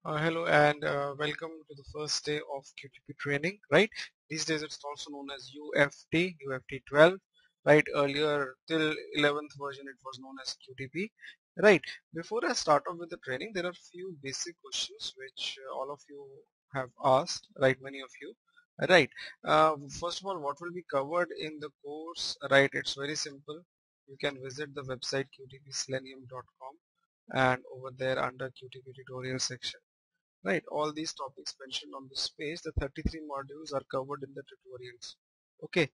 Hello and welcome to the first day of QTP training, right? These days it's also known as UFT, UFT 12, right? Earlier till 11th version it was known as QTP, right? Before I start off with the training, there are few basic questions which all of you have asked, right? Many of you, right? First of all, what will be covered in the course, right? It's very simple. You can visit the website qtpselenium.com and over there under QTP tutorial section. Right, all these topics mentioned on this page, the 33 modules are covered in the tutorials. Okay,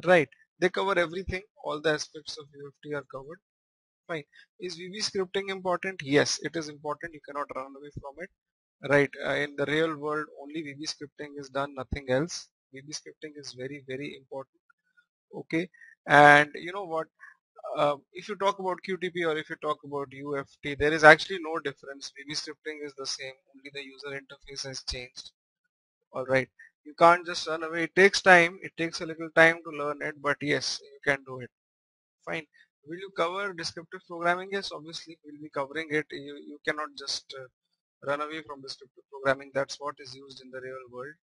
right, they cover everything, all the aspects of UFT are covered. Fine. Is VB scripting important? Yes, it is important. You cannot run away from it. Right, in the real world, only VB scripting is done, nothing else. VB scripting is very, very important. Okay, and you know what? If you talk about QTP or if you talk about UFT, there is actually no difference. VB scripting is the same, only the user interface has changed. Alright, you can't just run away. It takes time, it takes a little time to learn it, but yes, you can do it. Fine. Will you cover descriptive programming? Yes, obviously we'll be covering it. You cannot just run away from descriptive programming. That's what is used in the real world.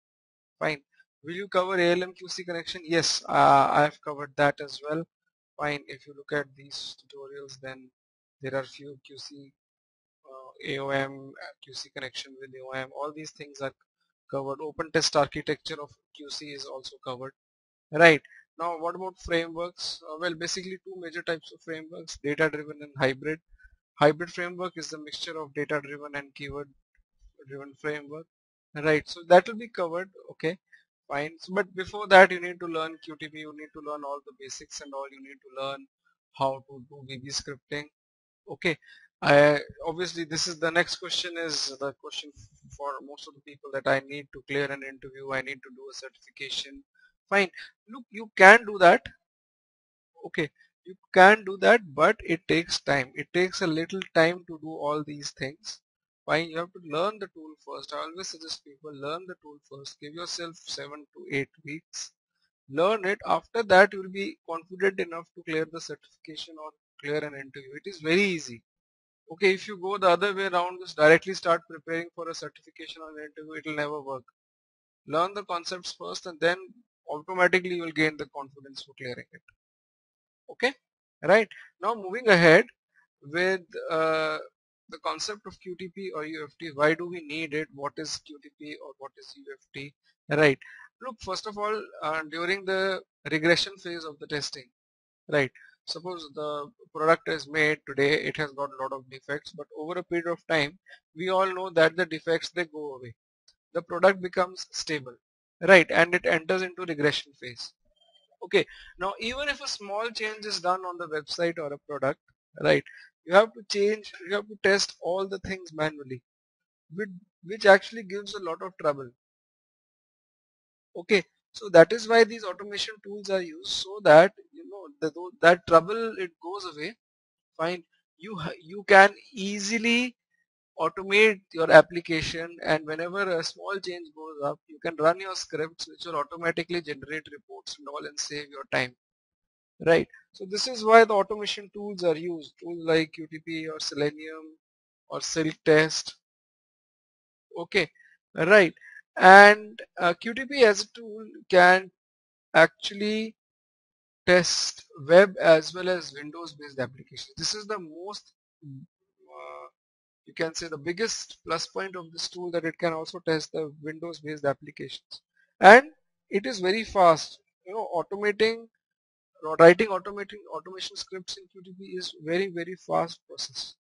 Fine. Will you cover ALM QC connection? Yes, I've covered that as well. Fine. If you look at these tutorials, then there are few QC, AOM, QC connection with AOM. All these things are covered. Open test architecture of QC is also covered. Right. Now, what about frameworks? Well, basically two major types of frameworks: data driven and hybrid. Hybrid framework is the mixture of data driven and keyword driven framework. Right, so that will be covered. Okay, fine. So, but before that you need to learn QTP, you need to learn all the basics and all. You need to learn how to do VB scripting. Okay, obviously this is the next question, is the question for most of the people, that I need to clear an interview, I need to do a certification. Fine, look, you can do that. Okay, you can do that, but it takes time. It takes a little time to do all these things. Fine, you have to learn the tool first. I always suggest people learn the tool first. Give yourself 7 to 8 weeks. Learn it. After that, you will be confident enough to clear the certification or clear an interview. It is very easy. Okay, if you go the other way around, just directly start preparing for a certification or an interview, it will never work. Learn the concepts first and then automatically you will gain the confidence for clearing it. Okay, right. Now moving ahead with the concept of QTP or UFT. Why do we need it? What is QTP or what is UFT? Right. Look, first of all, during the regression phase of the testing, right, suppose the product is made today, it has got a lot of defects, but over a period of time we all know that the defects, they go away, the product becomes stable, right, and it enters into regression phase. Okay, now even if a small change is done on the website or a product, right, you have to change, you have to test all the things manually, which, which actually gives a lot of trouble. Okay, so that is why these automation tools are used, so that you know that trouble, it goes away. Fine, you can easily automate your application, and whenever a small change goes up, you can run your scripts which will automatically generate reports and all and save your time. Right. So this is why the automation tools are used. Tools like QTP or Selenium or Silk Test. Okay. Right. And QTP as a tool can actually test web as well as Windows based applications. This is the most, you can say, the biggest plus point of this tool, that it can also test the Windows based applications. And it is very fast. You know, writing automation scripts in QTP is very, very fast process.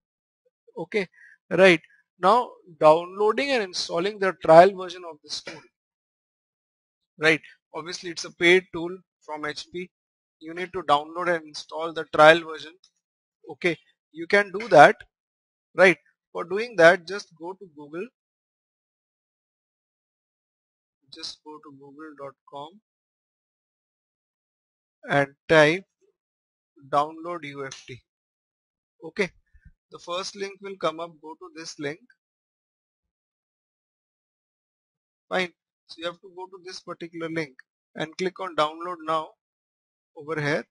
Okay, right. Now downloading and installing the trial version of this tool, right, obviously it's a paid tool from HP. You need to download and install the trial version. Okay, you can do that, right. For doing that, just go to Google, just go to google.com and type download UFT. Okay, the first link will come up. Go to this link. Fine. So you have to go to this particular link and click on download now over here,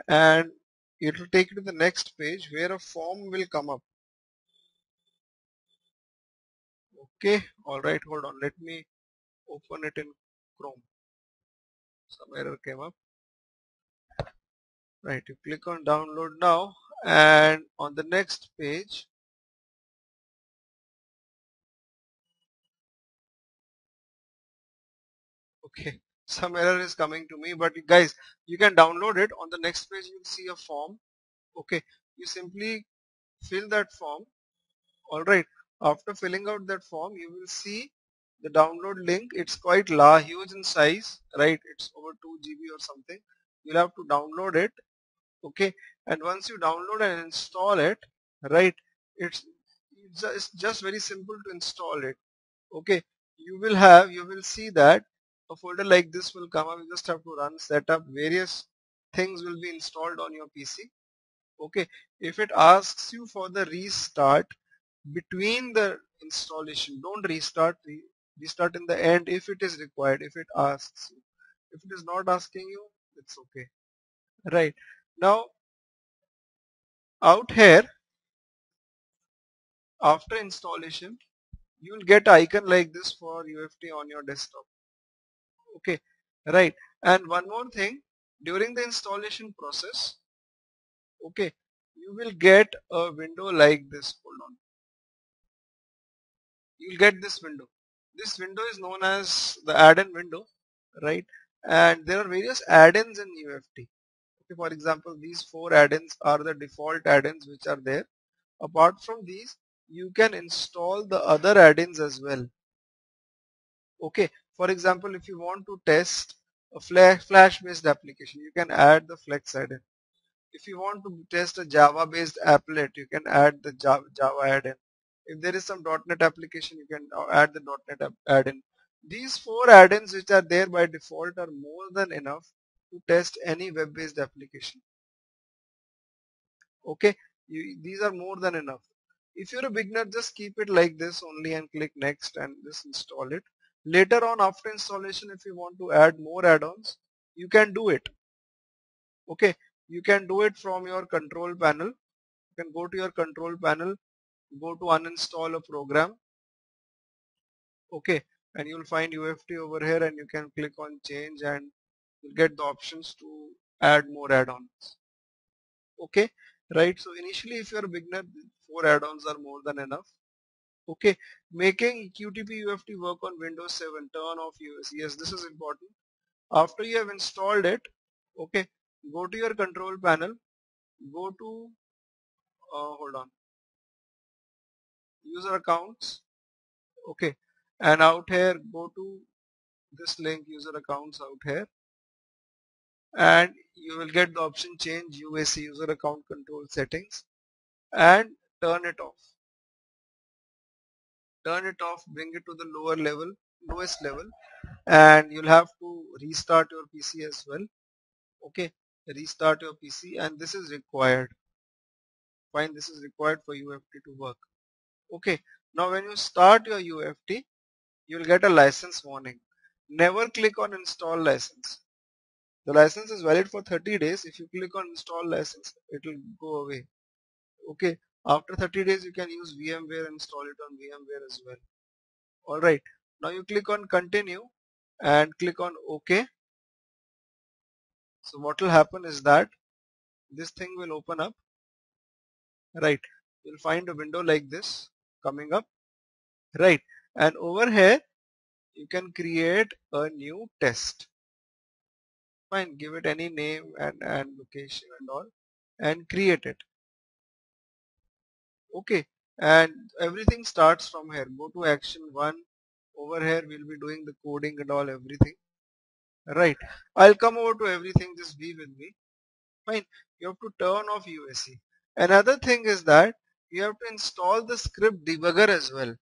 and it will take you to the next page where a form will come up. Okay, alright, hold on, let me open it in Chrome. Some error came up. Right, you click on download now, and on the next page, okay, some error is coming to me, but guys, you can download it. On the next page, you'll see a form. Okay, you simply fill that form. Alright, after filling out that form, you will see the download link. It's quite large, huge in size, right? It's over 2 GB or something. You'll have to download it. Okay, and once you download and install it, right, it's just very simple to install it. Okay, you will see that a folder like this will come up. You just have to run setup. Various things will be installed on your PC. Okay, if it asks you for the restart between the installation, don't restart. Restart in the end if it is required, if it asks you. If it is not asking you, it's okay. Right, now out here, after installation, you will get icon like this for UFT on your desktop. Okay, right, and one more thing, during the installation process, okay, you will get a window like this. Hold on, you will get this window is known as the add-in window, right? And there are various add-ins in UFT. Okay, for example, these 4 add-ins are the default add-ins which are there. Apart from these, you can install the other add-ins as well. Okay, for example, if you want to test a flash based application, you can add the flex add-in. If you want to test a Java based applet, you can add the Java add-in. If there is some .NET application, you can add the .NET add-in. These 4 add-ins which are there by default are more than enough to test any web based application. Okay, these are more than enough. If you're a beginner, just keep it like this only and click next and just install it. Later on, after installation, if you want to add more add-ons, you can do it. Okay, you can do it from your control panel. You can go to your control panel, go to uninstall a program. Okay, and you'll find UFT over here, and you can click on change and you'll get the options to add more add-ons. Okay, right, so initially if you're a beginner, 4 add-ons are more than enough. Okay, making QTP UFT work on Windows 7, turn off USC. Yes, this is important. After you have installed it, okay, go to your control panel, go to hold on, user accounts. Okay, and out here go to this link, user accounts, out here, and you will get the option change UAC, user account control settings, and turn it off. Turn it off, bring it to the lowest level, and you'll have to restart your PC as well. Okay, restart your PC, and this is required. Fine, this is required for UFT to work. Okay, now when you start your UFT, you'll get a license warning. Never click on install license. The license is valid for 30 days. If you click on install license, it will go away. Okay, after 30 days you can use VMware and install it on VMware as well. Alright, now you click on continue and click on OK. So what will happen is that this thing will open up. Right, you'll find a window like this coming up. Right, and over here you can create a new test. Fine, give it any name and location and all, and create it. Okay, and everything starts from here. Go to action 1. Over here we'll be doing the coding and all, everything. Right, I'll come over to everything, just be with me. Fine, you have to turn off UAC. Another thing is that you have to install the script debugger as well.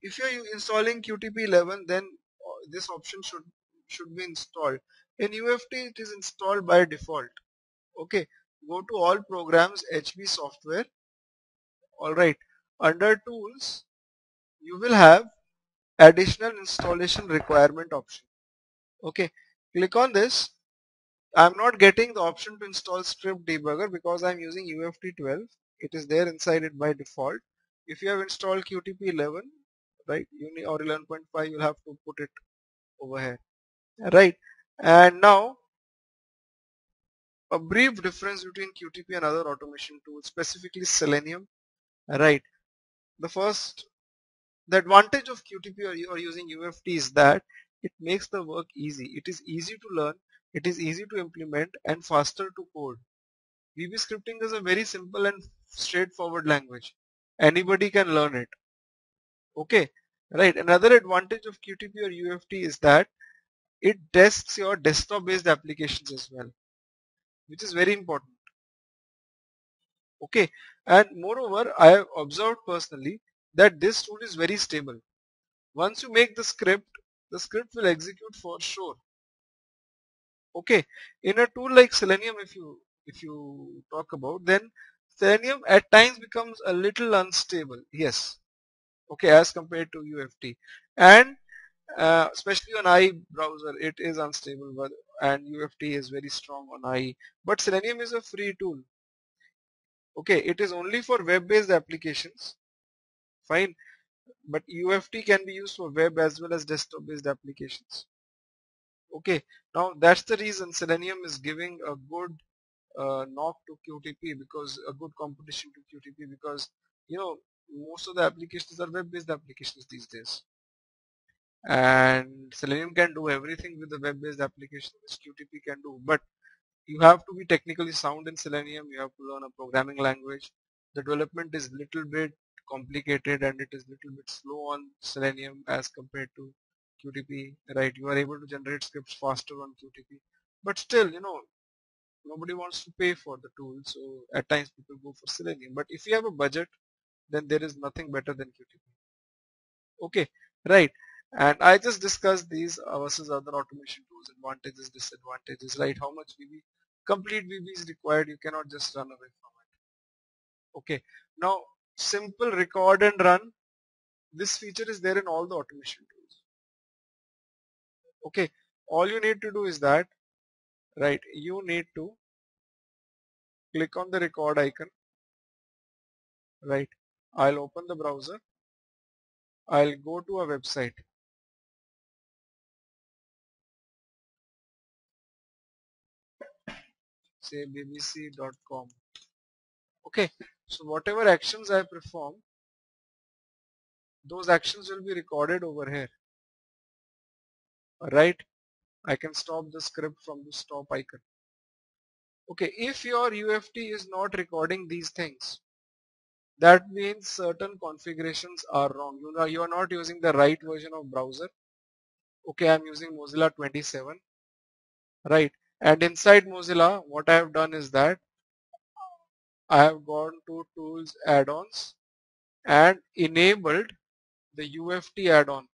If you're installing QTP 11, then this option should be installed. In UFT it is installed by default. Okay, go to all programs, HB software. Alright, under tools you will have additional installation requirement option. Okay, click on this. I'm not getting the option to install script debugger because I'm using UFT 12. It is there inside it by default. If you have installed QTP 11, right? You need, or 11.5, you'll have to put it over here, right? And now a brief difference between QTP and other automation tools, specifically Selenium, right? The first, the advantage of QTP or using UFT is that it makes the work easy. It is easy to learn, it is easy to implement, and faster to code. VB scripting is a very simple and straightforward language. Anybody can learn it. Okay, right. Another advantage of QTP or UFT is that it tests your desktop based applications as well, which is very important. Okay, and moreover, I have observed personally that this tool is very stable. Once you make the script will execute for sure. Okay, in a tool like Selenium, if you talk about, then Selenium at times becomes a little unstable. Yes, okay, as compared to UFT, and especially on IE browser, it is unstable, but and UFT is very strong on IE. But Selenium is a free tool. Okay, it is only for web-based applications. Fine, but UFT can be used for web as well as desktop-based applications. Okay, now that's the reason Selenium is giving a good knock to QTP, because a good competition to QTP, because you know most of the applications are web-based applications these days, and Selenium can do everything with the web-based application which QTP can do. But you have to be technically sound in Selenium. You have to learn a programming language. The development is little bit complicated and it is little bit slow on Selenium as compared to QTP, right? You are able to generate scripts faster on QTP, but still, nobody wants to pay for the tool, so at times people go for Selenium. But if you have a budget, then there is nothing better than QTP. Okay, right. And I just discussed these versus other automation tools, advantages, disadvantages, right? How much complete VB is required. You cannot just run away from it. Okay. Now, simple record and run. This feature is there in all the automation tools. Okay. All you need to do is that, right? You need to click on the record icon, right? I'll open the browser. I'll go to a website. Say bbc.com. Okay. So whatever actions I perform, those actions will be recorded over here, right? I can stop the script from the stop icon. Okay, if your UFT is not recording these things, that means certain configurations are wrong. You are not using the right version of browser. Okay, I'm using Mozilla 27, right? And inside Mozilla, what I have done is that I have gone to tools add-ons and enabled the UFT add-on.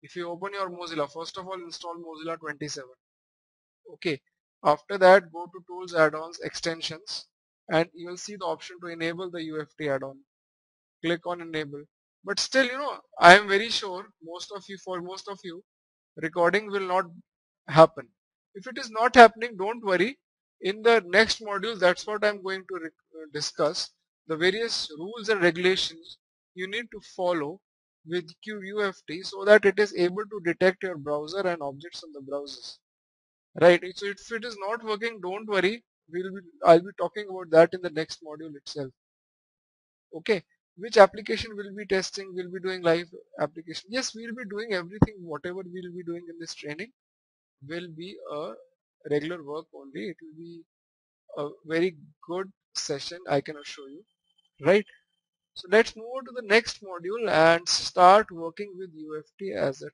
If you open your Mozilla, first of all install Mozilla 27. Okay, after that go to tools, add-ons, extensions, and you will see the option to enable the UFT add-on. Click on enable. But still, I am very sure for most of you recording will not happen. If it is not happening, don't worry. In the next module, that's what I'm going to discuss, the various rules and regulations you need to follow with QUFT so that it is able to detect your browser and objects on the browsers. Right. So if it is not working, don't worry. I'll be talking about that in the next module itself. Okay. Which application will be testing? We'll be doing live application. Yes, we'll be doing everything. Whatever we'll be doing in this training will be a regular work only. It will be a very good session, I can assure you. Right. So let's move on to the next module and start working with UFT as a